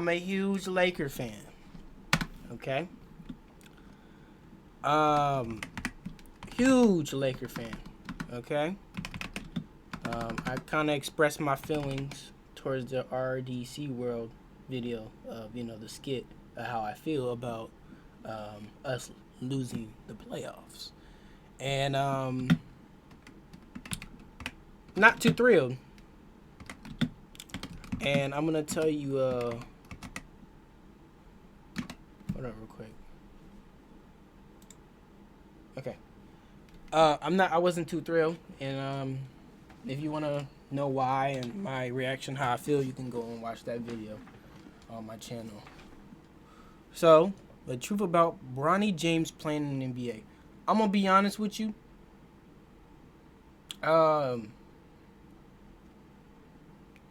I'm a huge Laker fan. Okay. Huge Laker fan. Okay. I kind of expressed my feelings towards the RDC World video of the skit of how I feel about us losing the playoffs, and not too thrilled. And I'm gonna tell you, hold on real quick. Okay. I wasn't too thrilled, and if you wanna know why and my reaction, how I feel, you can go and watch that video on my channel. So, the truth about Bronny James playing in the NBA. I'm gonna be honest with you.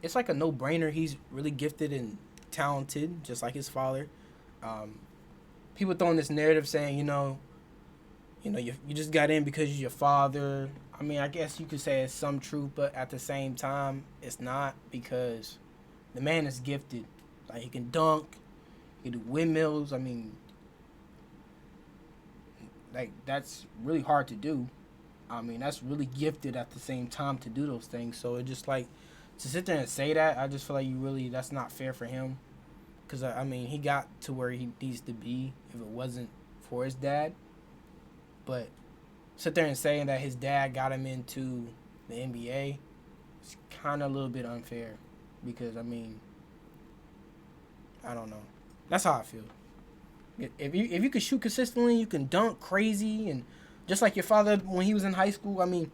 It's like a no-brainer. He's really gifted and talented, just like his father. People throwing this narrative saying, you just got in because you're your father. I mean, I guess you could say it's some truth, but at the same time, it's not, because the man is gifted. Like, he can dunk, he can do windmills. I mean, like, that's really hard to do. I mean, that's really gifted at the same time to do those things. So it just like, to sit there and say that, I just feel like that's not fair for him. Because, I mean, he got to where he needs to be if it wasn't for his dad. But sit there and saying that his dad got him into the NBA, it's kind of a little bit unfair. Because, I mean, I don't know. That's how I feel. If you can shoot consistently, you can dunk crazy, and just like your father when he was in high school, I mean,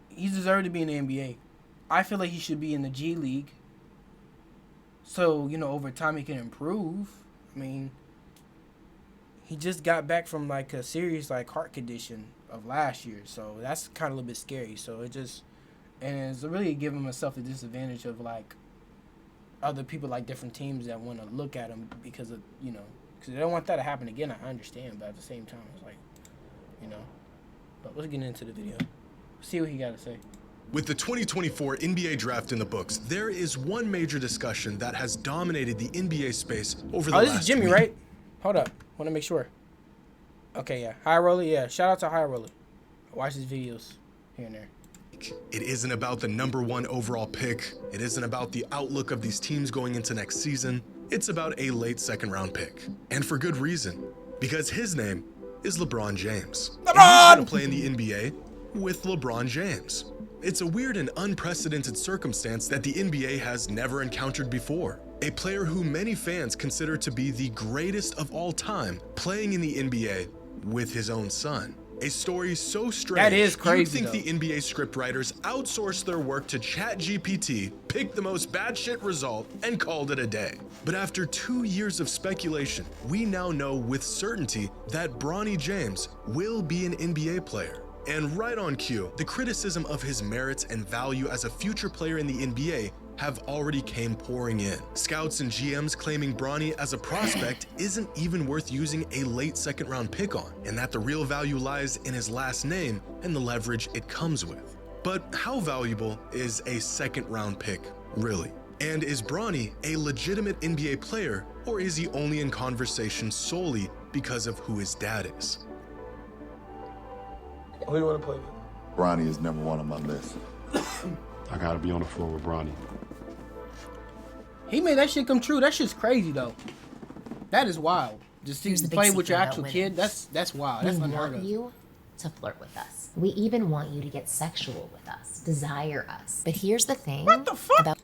he deserved to be in the NBA. I feel like he should be in the G League. So, over time he can improve. I mean, he just got back from like a serious heart condition of last year. So that's kind of a little bit scary. So it's really giving himself a disadvantage of like other people, like different teams that want to look at him because of, because they don't want that to happen again. I understand, but at the same time, it's like, but let's get into the video. See what he got to say. With the 2024 NBA draft in the books, there is one major discussion that has dominated the NBA space over the last week. This is Jimmy, right? Hold up. Want to make sure. Okay, yeah. High Roller, yeah. Shout out to High Roller. I watch his videos here and there. It isn't about the #1 overall pick. It isn't about the outlook of these teams going into next season. It's about a late second-round pick. And for good reason. Because his name is LeBron James. LeBron! And he's going to play in the NBA with LeBron James. It's a weird and unprecedented circumstance that the NBA has never encountered before. A player who many fans consider to be the greatest of all time playing in the NBA with his own son. A story so strange, that is crazy, you'd think the NBA scriptwriters outsourced their work to ChatGPT, picked the most batshit result, and called it a day. But after 2 years of speculation, we now know with certainty that Bronny James will be an NBA player. And right on cue, the criticism of his merits and value as a future player in the NBA have already came pouring in. Scouts and GMs claiming Bronny as a prospect isn't even worth using a late second-round pick on, and that the real value lies in his last name and the leverage it comes with. But how valuable is a second-round pick, really? And is Bronny a legitimate NBA player, or is he only in conversation solely because of who his dad is? Who do you want to play with? Bronny is #1 on my list. I gotta be on the floor with Bronny. He made that shit come true. That shit's crazy though. That is wild. Just to play with your actual kid. That's wild. That's unheard of. We want you to flirt with us. We even want you to get sexual with us, desire us. But here's the thing. What the fuck?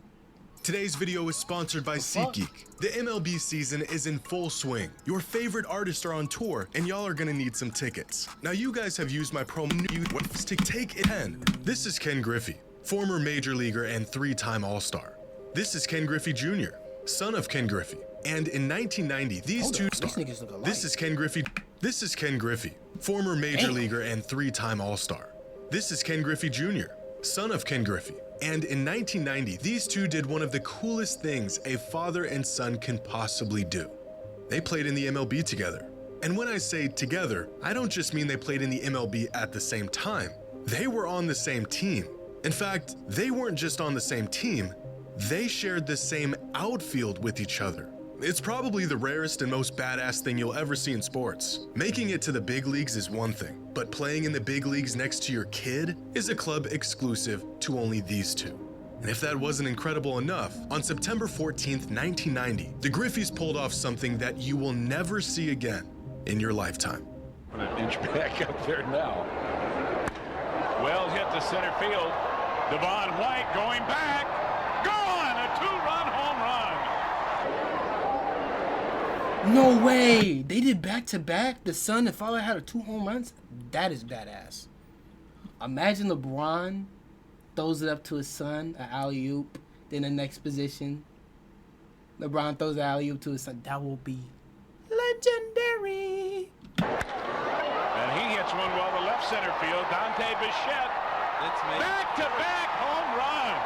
Today's video is sponsored by SeatGeek. The MLB season is in full swing. Your favorite artists are on tour, and y'all are gonna need some tickets. Now you guys have used my promo to take it 10. This is Ken Griffey, former major leaguer and 3-time All-Star. This is Ken Griffey Jr., son of Ken Griffey. And in 1990, these two stars. This is Ken Griffey. This is Ken Griffey, former major leaguer and 3-time All-Star. This is Ken Griffey Jr., son of Ken Griffey. And in 1990, these two did one of the coolest things a father and son can possibly do. They played in the MLB together. And when I say together, I don't just mean they played in the MLB at the same time. They were on the same team. In fact, they weren't just on the same team, they shared the same outfield with each other. It's probably the rarest and most badass thing you'll ever see in sports. Making it to the big leagues is one thing, but playing in the big leagues next to your kid is a club exclusive to only these two. And if that wasn't incredible enough, on September 14th, 1990, the Griffeys pulled off something that you will never see again in your lifetime. An inch back up there now. Wells hit to center field. Devon White going back. Gone! A two-run home run. No way! They did back-to-back? The son and father had 2 home runs? That is badass. Imagine LeBron throws it up to his son, an alley-oop. Then the next position, LeBron throws the alley-oop to his son. That will be legendary. And he hits one well to left center field. Dante Bichette. Back-to-back home runs.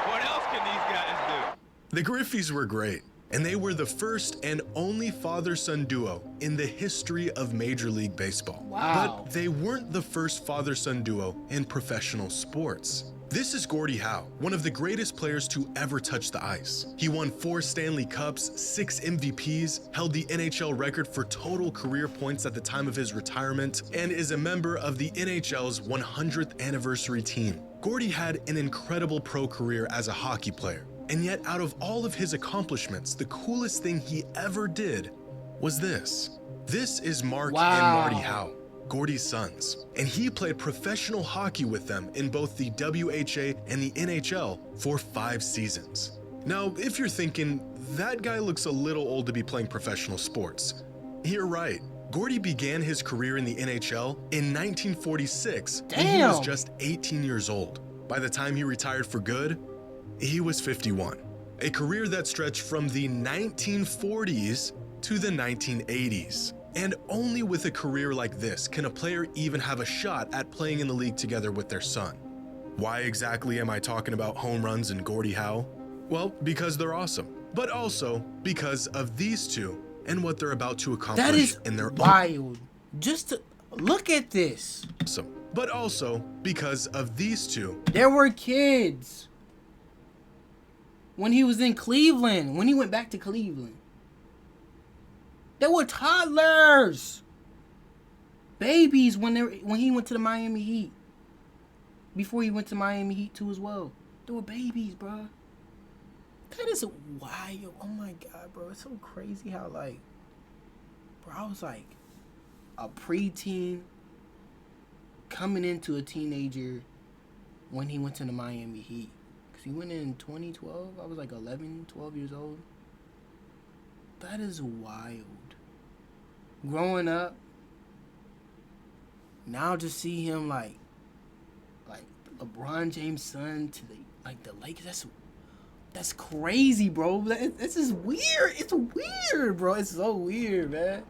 What else can these guys do? The Griffeys were great, and they were the first and only father-son duo in the history of Major League Baseball. Wow. But they weren't the first father-son duo in professional sports. This is Gordie Howe, one of the greatest players to ever touch the ice. He won 4 Stanley Cups, 6 MVPs, held the NHL record for total career points at the time of his retirement, and is a member of the NHL's 100th anniversary team. Gordie had an incredible pro career as a hockey player, and yet out of all of his accomplishments, the coolest thing he ever did was this. This is Mark and Marty Howe, Gordie's sons, and he played professional hockey with them in both the WHA and the NHL for 5 seasons. Now, if you're thinking, that guy looks a little old to be playing professional sports, you're right. Gordie began his career in the NHL in 1946 when he was just 18 years old. By the time he retired for good, he was 51. A career that stretched from the 1940s to the 1980s. And only with a career like this can a player even have a shot at playing in the league together with their son. Why exactly am I talking about home runs and Gordie Howe? Well, because they're awesome, but also because of these two and what they're about to accomplish in their wild. Just to look at this. Awesome, but also because of these two. There were kids when he was in Cleveland, when he went back to Cleveland. They were toddlers, babies when he went to the Miami Heat. Before he went to Miami Heat too as well, they were babies, bro. That is wild. Oh my god, bro, it's so crazy how bro, I was like a preteen coming into a teenager when he went to the Miami Heat. Cause he went in 2012. I was like 11, 12 years old. That is wild. Growing up, now to see him like LeBron James' son to the Lakers. That's crazy, bro. This is weird. It's weird, bro. It's so weird, man.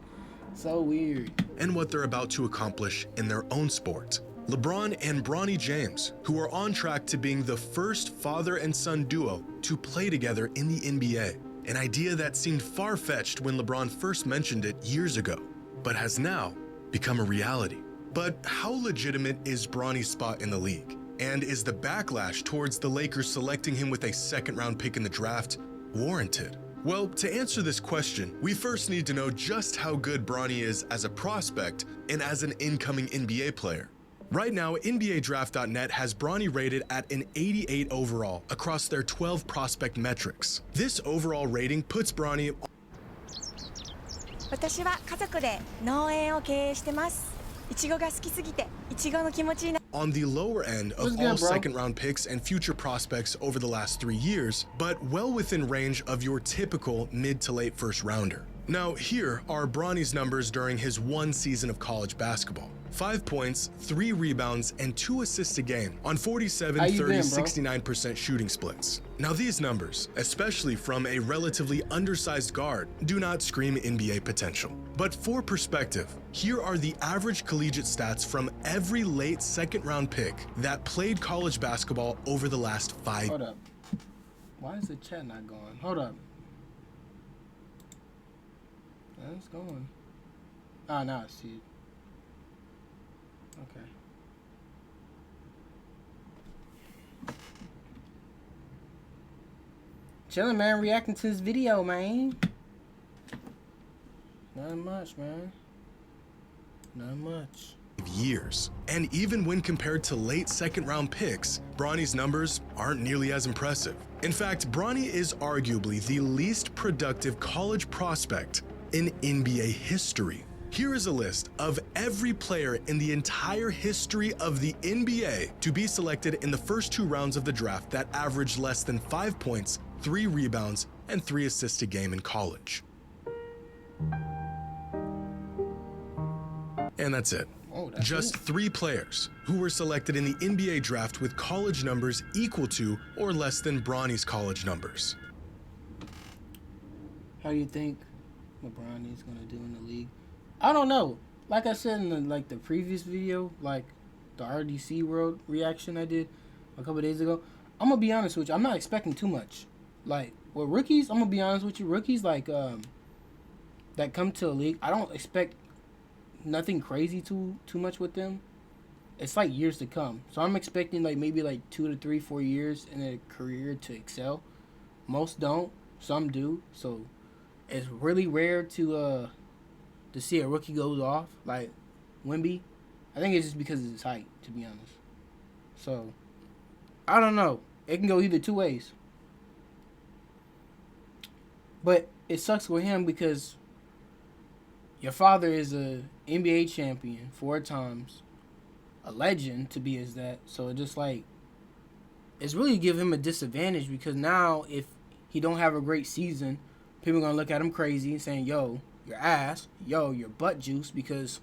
So weird. And what they're about to accomplish in their own sport. LeBron and Bronny James, who are on track to being the first father and son duo to play together in the NBA. An idea that seemed far-fetched when LeBron first mentioned it years ago, but has now become a reality. But how legitimate is Bronny's spot in the league? And is the backlash towards the Lakers selecting him with a second-round pick in the draft warranted? Well, to answer this question, we first need to know just how good Bronny is as a prospect and as an incoming NBA player. Right now, NBADraft.net has Bronny rated at an 88 overall across their 12 prospect metrics. This overall rating puts Bronny 私は家族で農園を経営してます。いちごが好きすぎて、いちごの気持ちにな on the lower end of all second-round picks and future prospects over the last 3 years, but well within range of your typical mid to late first-rounder. Now, here are Bronny's numbers during his 1 season of college basketball. 5 points, 3 rebounds, and 2 assists a game on 47, 30, 69% shooting splits. Now these numbers, especially from a relatively undersized guard, do not scream NBA potential. But for perspective, here are the average collegiate stats from every late second-round pick that played college basketball over the last 5 years. Hold up. Why is the chat not going? Hold up. It's going. Ah, now I see it. Okay. Chilling, man. Reacting to this video, man. Not much, man. Not much. Years. And even when compared to late second round picks, Bronny's numbers aren't nearly as impressive. In fact, Bronny is arguably the least productive college prospect in NBA history. Here is a list of every player in the entire history of the NBA to be selected in the first 2 rounds of the draft that averaged less than 5 points, 3 rebounds, and 3 assists a game in college. And that's it. Just 3 players who were selected in the NBA draft with college numbers equal to or less than Bronny's college numbers. How do you think LeBron is gonna do in the league? I don't know. Like I said in the previous video, like the RDC World reaction I did a couple days ago, I'm gonna be honest with you. I'm not expecting too much. Like with rookies, I'm gonna be honest with you. Rookies that come to the league, I don't expect nothing crazy too much with them. It's like years to come. So I'm expecting maybe 2 to 3, 4 years in a career to excel. Most don't. Some do. So it's really rare to see a rookie goes off like Wemby. I think it's just because of his height, to be honest. So I don't know. It can go either 2 ways. But it sucks with him because your father is a NBA champion 4 times, a legend to be as that. So it just it's really give him a disadvantage because now if he don't have a great season, people are gonna look at him crazy and saying, "Yo, your ass, yo, your butt juice," because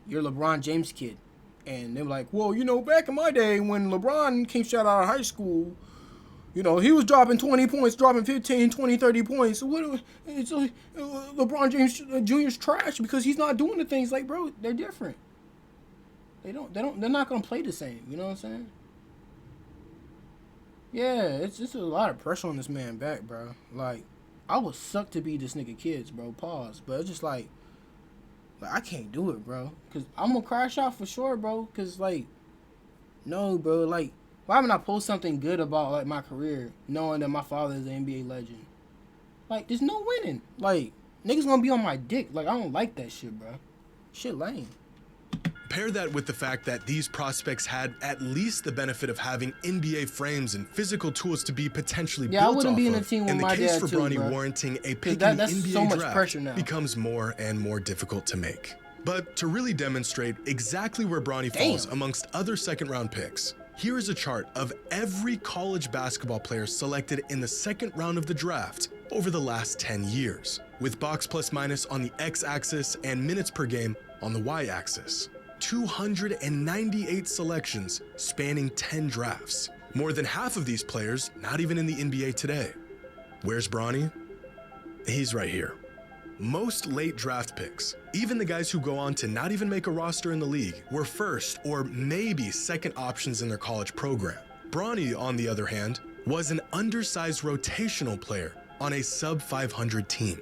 you're LeBron James kid, and they're like, "Well, back in my day when LeBron came straight out of high school, he was dropping 20 points, dropping 15, 20, 30 points. So LeBron James Jr.'s trash because he's not doing the things bro, they're different. They're not going to play the same. You know what I'm saying? Yeah, it's just a lot of pressure on this man back, bro. I would suck to be this nigga kids, bro. Pause. But it's just I can't do it, bro. Because I'm going to crash out for sure, bro. Because, no, bro. Why haven't I post something good about my career, knowing that my father is an NBA legend? There's no winning. Niggas gonna be on my dick. I don't like that shit, bro. Shit lame. Pair that with the fact that these prospects had at least the benefit of having NBA frames and physical tools to be potentially built off of. I wouldn't be in a team with my dad too, and the case for Bronny bro. warranting a pick in the NBA so much draft pressure now. becomes more and more difficult to make. But to really demonstrate exactly where Bronny falls amongst other second-round picks, here is a chart of every college basketball player selected in the second round of the draft over the last 10 years, with box plus minus on the x-axis and minutes per game on the y-axis. 298 selections spanning 10 drafts. More than half of these players not even in the NBA today. Where's Bronny? He's right here. Most late draft picks, even the guys who go on to not even make a roster in the league, were first or maybe second options in their college program. Bronny, on the other hand, was an undersized rotational player on a sub-500 team.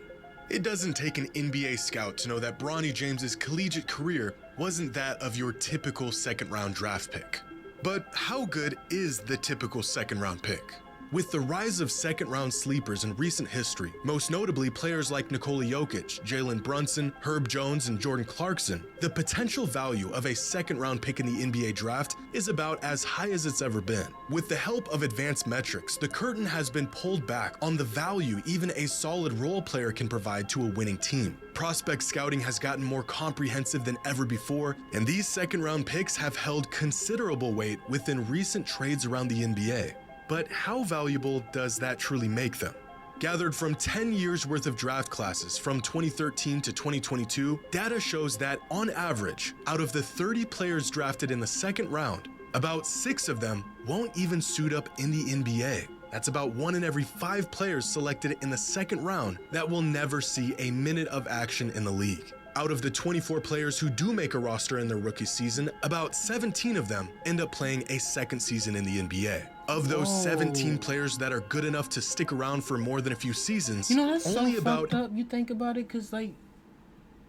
It doesn't take an NBA scout to know that Bronny James's collegiate career wasn't that of your typical second-round draft pick. But how good is the typical second-round pick? With the rise of second-round sleepers in recent history, most notably players like Nikola Jokic, Jalen Brunson, Herb Jones, and Jordan Clarkson, the potential value of a second-round pick in the NBA draft is about as high as it's ever been. With the help of advanced metrics, the curtain has been pulled back on the value even a solid role player can provide to a winning team. Prospect scouting has gotten more comprehensive than ever before, and these second-round picks have held considerable weight within recent trades around the NBA. But how valuable does that truly make them? Gathered from 10 years worth of draft classes from 2013 to 2022, data shows that on average, out of the 30 players drafted in the second round, about 6 of them won't even suit up in the NBA. That's about 1 in every 5 players selected in the second round that will never see a minute of action in the league. Out of the 24 players who do make a roster in their rookie season, about 17 of them end up playing a second season in the NBA. Of those 17 players that are good enough to stick around for more than a few seasons, that's only so about fucked up. You think about it, because,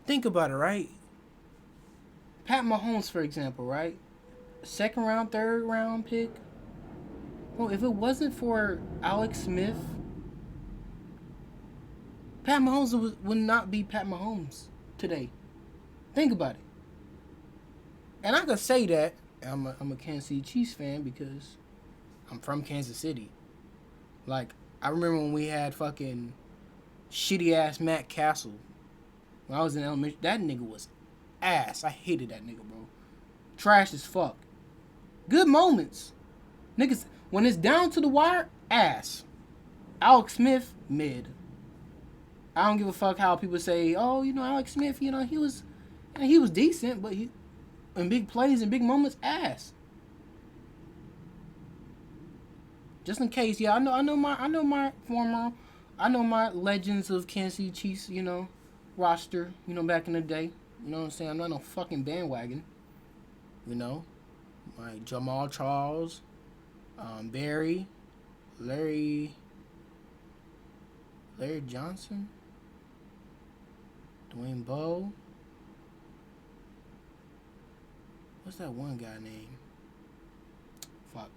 think about it, right? Pat Mahomes, for example, right? Second round, third round pick. Well, if it wasn't for Alex Smith Pat Mahomes would not be Pat Mahomes today. Think about it. And I could say that I'm a Kansas City Chiefs fan because I'm from Kansas City. Like, I remember when we had fucking shitty ass Matt Castle. When I was in elementary, that nigga was ass. I hated that nigga, bro. Trash as fuck. Good moments. Niggas, when it's down to the wire, ass. Alex Smith, mid. I don't give a fuck how people say, oh, Alex Smith, he was decent, but he in big plays and big moments, ass. Just in case, yeah, I know my legends of Kansas City Chiefs, roster, back in the day. You know what I'm saying? I'm not no fucking bandwagon. My Jamal Charles, Barry, Larry Johnson, Dwayne Bowe. What's that one guy name? Fuck.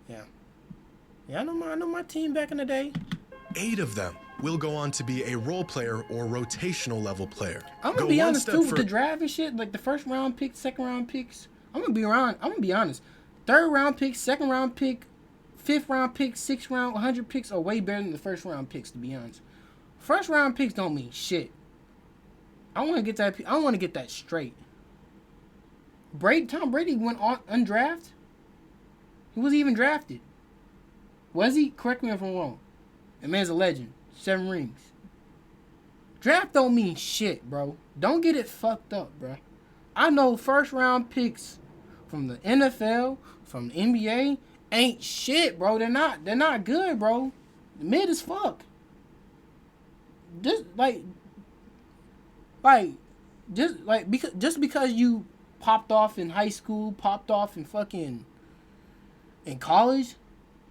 Yeah. Yeah, I know my team back in the day. 8 of them will go on to be a role player or rotational level player. I'm gonna be honest too with the draft and shit, like the first round picks, second round picks. I'm gonna be honest. Third round pick, second round pick, fifth round pick, sixth round, 100 picks are way better than the first round picks, to be honest. First round picks don't mean shit. I want to get that straight. Tom Brady went on undrafted. He wasn't even drafted. Was he? Correct me if I'm wrong. The man's a legend. 7 rings. Draft don't mean shit, bro. Don't get it fucked up, bro. I know first round picks from the NFL, from the NBA, ain't shit, bro. They're not good, bro. Mid as fuck. Just because you popped off in high school, popped off in fucking in college,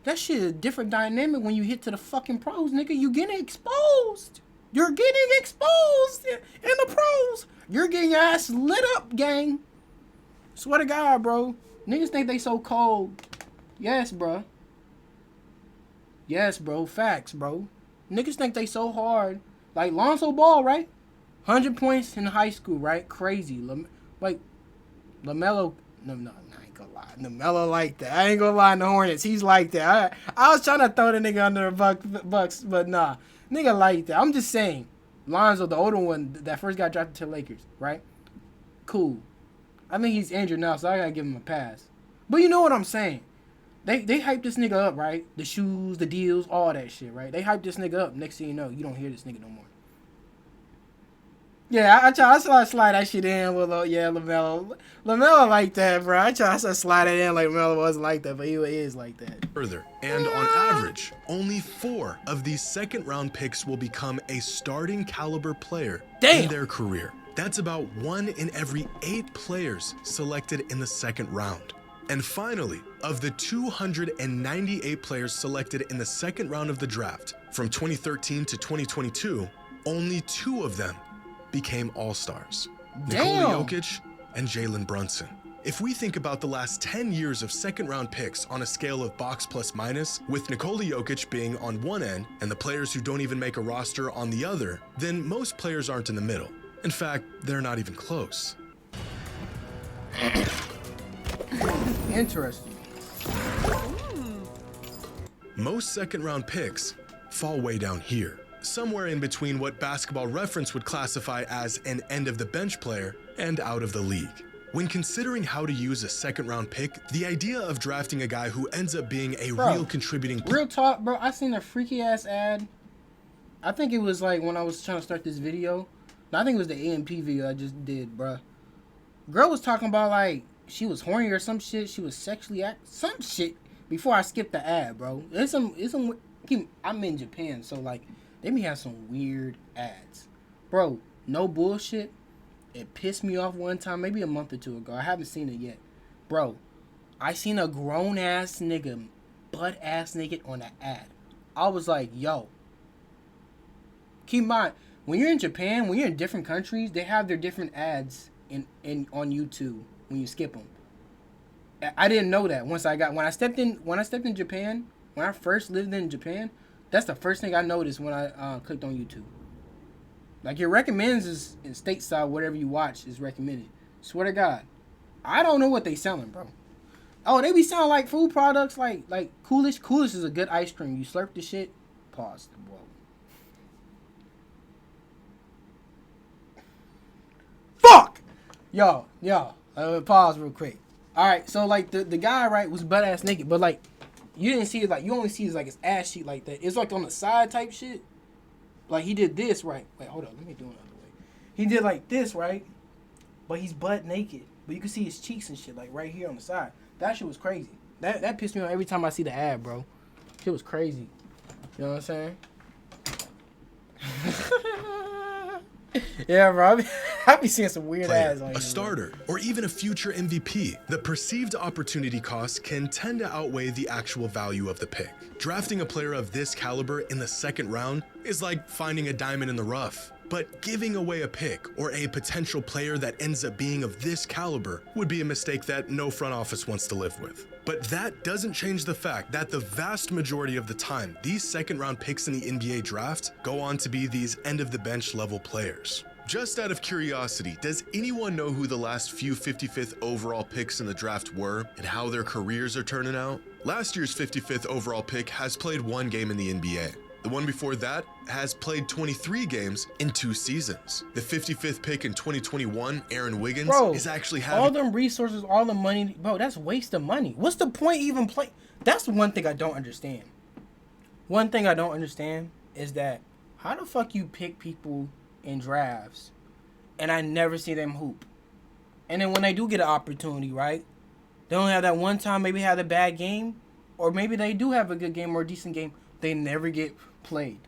that shit is a different dynamic when you hit to the fucking pros, nigga. You getting exposed. You're getting exposed in the pros. You're getting your ass lit up, gang. Swear to God, bro. Niggas think they so cold. Yes, bro. Yes, bro. Facts, bro. Niggas think they so hard. Like Lonzo Ball, right? 100 points in high school, right? Crazy. LaMelo. No, I ain't gonna lie. LaMelo like that. I ain't gonna lie. The Hornets, he's like that. I was trying to throw the nigga under the Bucks, but nah. Nigga like that. I'm just saying. Lonzo, the older one that first got drafted to the Lakers, right? Cool. I think he's injured now, so I gotta give him a pass. But you know what I'm saying. They hype this nigga up, right? The shoes, the deals, all that shit, right? They hype this nigga up. Next thing you know, you don't hear this nigga no more. Yeah, I try to slide that shit in with LaMelo. LaMelo like that, bro. I try to slide it in like LaMelo wasn't like that, but he is like that. Further, and on average, only 4 of these second-round picks will become a starting caliber player in their career. That's about 1 in every 8 players selected in the second round. And finally, of the 298 players selected in the second round of the draft, from 2013 to 2022, only 2 of them became All-Stars. Nikola Jokic and Jalen Brunson. If we think about the last 10 years of second-round picks on a scale of box plus minus, with Nikola Jokic being on one end and the players who don't even make a roster on the other, then most players aren't in the middle. In fact, they're not even close. Interesting. Most second-round picks fall way down here, somewhere in between what Basketball Reference would classify as an end-of-the-bench player and out of the league. When considering how to use a second-round pick, the idea of drafting a guy who ends up being a real contributing... Real talk, bro, I seen a freaky-ass ad. I think it was like when I was trying to start this video. I think it was the AMP video I just did, bro. Girl was talking about, like, she was horny or some shit. She was sexually some shit before I skipped the ad, bro. I'm in Japan, so, like, they may have some weird ads. Bro, no bullshit. It pissed me off one time, maybe a month or 2 ago. I haven't seen it yet. Bro, I seen a grown-ass nigga, butt-ass naked on an ad. I was like, yo. Keep in mind, when you're in Japan, when you're in different countries, they have their different ads on YouTube when you skip them. I didn't know that when I stepped in Japan when I first lived in Japan, that's the first thing I noticed when I clicked on YouTube. Like, your recommends is in stateside, whatever you watch is recommended. Swear to God. I don't know what they selling, bro. Oh, they be selling like food products, like Coolish. Coolish is a good ice cream. You slurp the shit. Pause. Whoa. Fuck! Yo. Pause real quick. Alright, so like the guy, right, was butt ass naked, but like you didn't see it, like you only see his like his ass sheet like that. It's like on the side type shit. Like he did this, right? Wait, hold on, let me do it another way. He did like this, right? But he's butt naked. But you can see his cheeks and shit, like right here on the side. That shit was crazy. That pissed me off every time I see the ad, bro. Shit was crazy. You know what I'm saying? Yeah, bro. I be seeing some weird ads on a starter, or even a future MVP. The perceived opportunity cost can tend to outweigh the actual value of the pick. Drafting a player of this caliber in the second round is like finding a diamond in the rough. But giving away a pick or a potential player that ends up being of this caliber would be a mistake that no front office wants to live with. But that doesn't change the fact that the vast majority of the time, these second round picks in the NBA draft go on to be these end of the bench level players. Just out of curiosity, does anyone know who the last few 55th overall picks in the draft were and how their careers are turning out? Last year's 55th overall pick has played 1 game in the NBA. The one before that has played 23 games in 2 seasons. The 55th pick in 2021, Aaron Wiggins, is actually having all them resources, all the money. Bro, that's waste of money. What's the point even play? That's one thing I don't understand. One thing I don't understand is that how the fuck you pick people in drafts and I never see them hoop. And then when they do get an opportunity, right? They don't have that one time, maybe have a bad game, or maybe they do have a good game or a decent game. They never get played.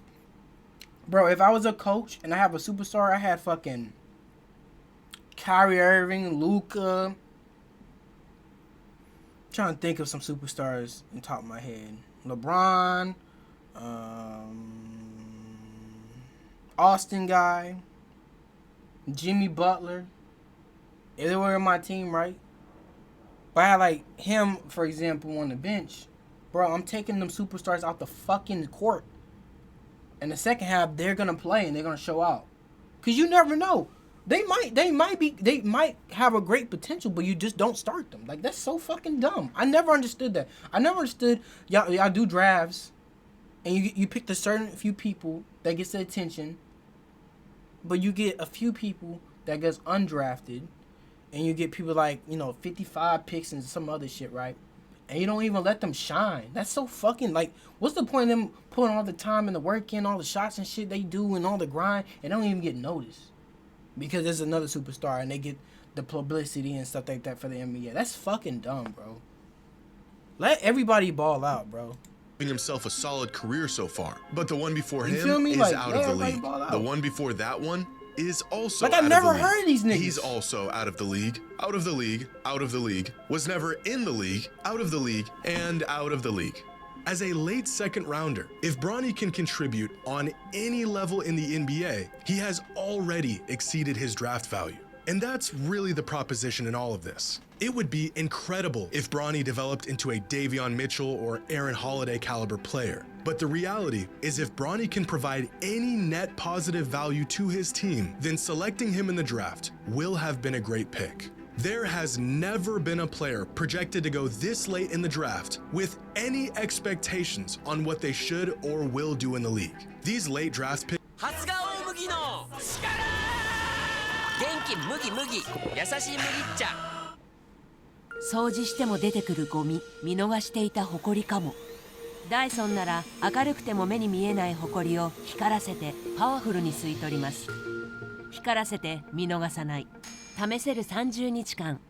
Bro, if I was a coach and I have a superstar, I had fucking Kyrie Irving, Luka. Trying to think of some superstars in the top of my head. LeBron, Austin guy, Jimmy Butler. If they were in my team, right? But I had like him, for example, on the bench. Bro, I'm taking them superstars out the fucking court. In the second half, they're gonna play and they're gonna show out. Cause you never know. They might have a great potential, but you just don't start them. Like, that's so fucking dumb. I never understood that. I never understood y'all do drafts and you pick the certain few people that gets the attention, but you get a few people that gets undrafted, and you get people like, 55 picks and some other shit, right? And you don't even let them shine. That's so fucking, like, what's the point of them putting all the time and the work in, all the shots and shit they do and all the grind, and don't even get noticed? Because there's another superstar and they get the publicity and stuff like that for the NBA. That's fucking dumb, bro. Let everybody ball out, bro. Himself a solid career so far, but the one before him is like, out of the league. The one before that one is also like, I never heard of these niggas. He's also out of the league, out of the league, out of the league, was never in the league, out of the league, and out of the league. As a late second rounder, if Bronny can contribute on any level in the NBA, he has already exceeded his draft value. And that's really the proposition in all of this. It would be incredible if Bronny developed into a Davion Mitchell or Aaron Holiday caliber player. But the reality is, if Bronny can provide any net positive value to his team, then selecting him in the draft will have been a great pick. There has never been a player projected to go this late in the draft with any expectations on what they should or will do in the league. These late draft picks掃除しても出てくるゴミ、見逃していたホコリかも。ダイソンなら明るくても目に見えないホコリを光らせてパワフルに吸い取ります。光らせて見逃さない。試せる30日間。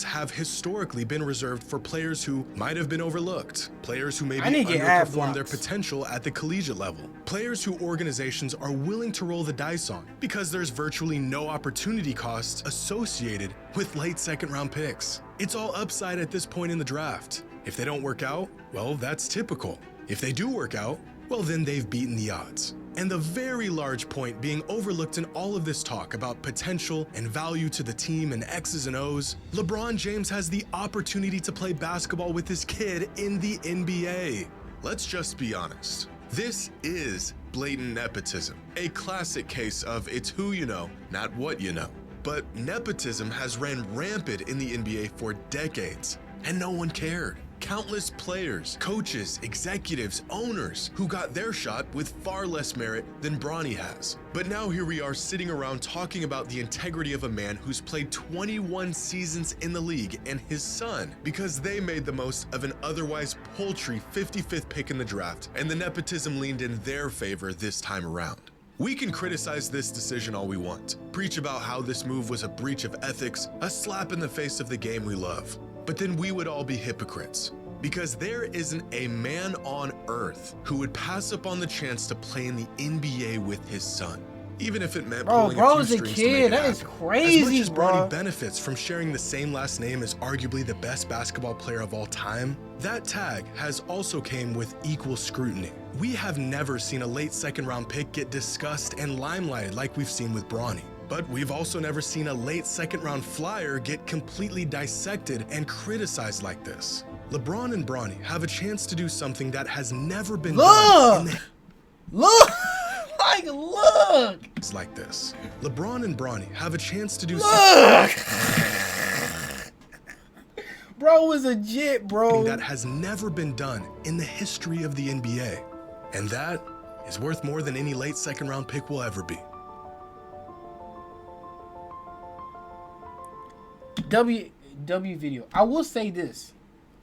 have historically been reserved for players who might have been overlooked, players who maybe underperformed underperformed their potential at the collegiate level, players who organizations are willing to roll the dice on because there's virtually no opportunity costs associated with late second round picks. It's all upside at this point in the draft. If they don't work out, well, that's typical. If they do work out, well then they've beaten the odds. And the very large point being overlooked in all of this talk about potential and value to the team and X's and O's, LeBron James has the opportunity to play basketball with his kid in the NBA. Let's just be honest. This is blatant nepotism, a classic case of it's who you know, not what you know. But nepotism has ran rampant in the NBA for decades, and no one cared. Countless players, coaches, executives, owners who got their shot with far less merit than Bronny has. But now here we are sitting around talking about the integrity of a man who's played 21 seasons in the league and his son because they made the most of an otherwise paltry 55th pick in the draft, and the nepotism leaned in their favor this time around. We can criticize this decision all we want, preach about how this move was a breach of ethics, a slap in the face of the game we love. But then we would all be hypocrites, because there isn't a man on earth who would pass up on the chance to play in the NBA with his son, even if it meant pulling a few strings to make it That is happen. crazy, As much as bro. Bronny benefits from sharing the same last name as arguably the best basketball player of all time, that tag has also came with equal scrutiny. We have never seen a late second-round pick get discussed and limelighted like we've seen with Bronny. But we've also never seen a late second-round flyer get completely dissected and criticized like this. LeBron and Bronny have a chance to do something that has never been done in Look! Look! like this. LeBron and Bronny have a chance to do Look! Bro was a jit, bro. something that has never been done in the history of the NBA. And that is worth more than any late second-round pick will ever be. W video. I will say this.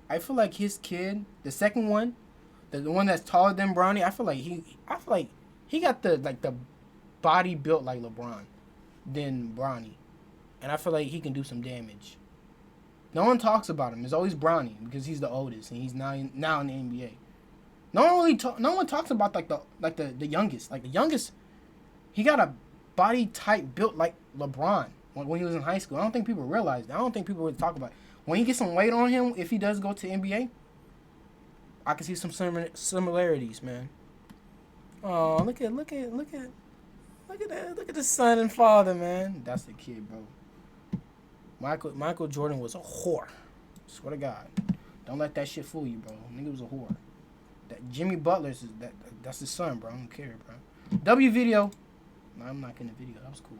I feel like his kid, the second one, the one that's taller than Bronny, I feel like he got the body built like LeBron than Bronny. And I feel like he can do some damage. No one talks about him. It's always Bronny because he's the oldest and he's now in the NBA. No one talks about the youngest. Like the youngest, he got a body type built like LeBron when he was in high school. I don't think people realize that. I don't think people would talk about it. When he gets some weight on him, if he does go to NBA, I can see some similarities, man. Oh, look at that. Look at the son and father, man. That's the kid, bro. Michael Jordan was a whore. Swear to God. Don't let that shit fool you, bro. Nigga was a whore. That Jimmy Butler's that's his son, bro. I don't care, bro. W video. No, I'm not getting the video. That was cool.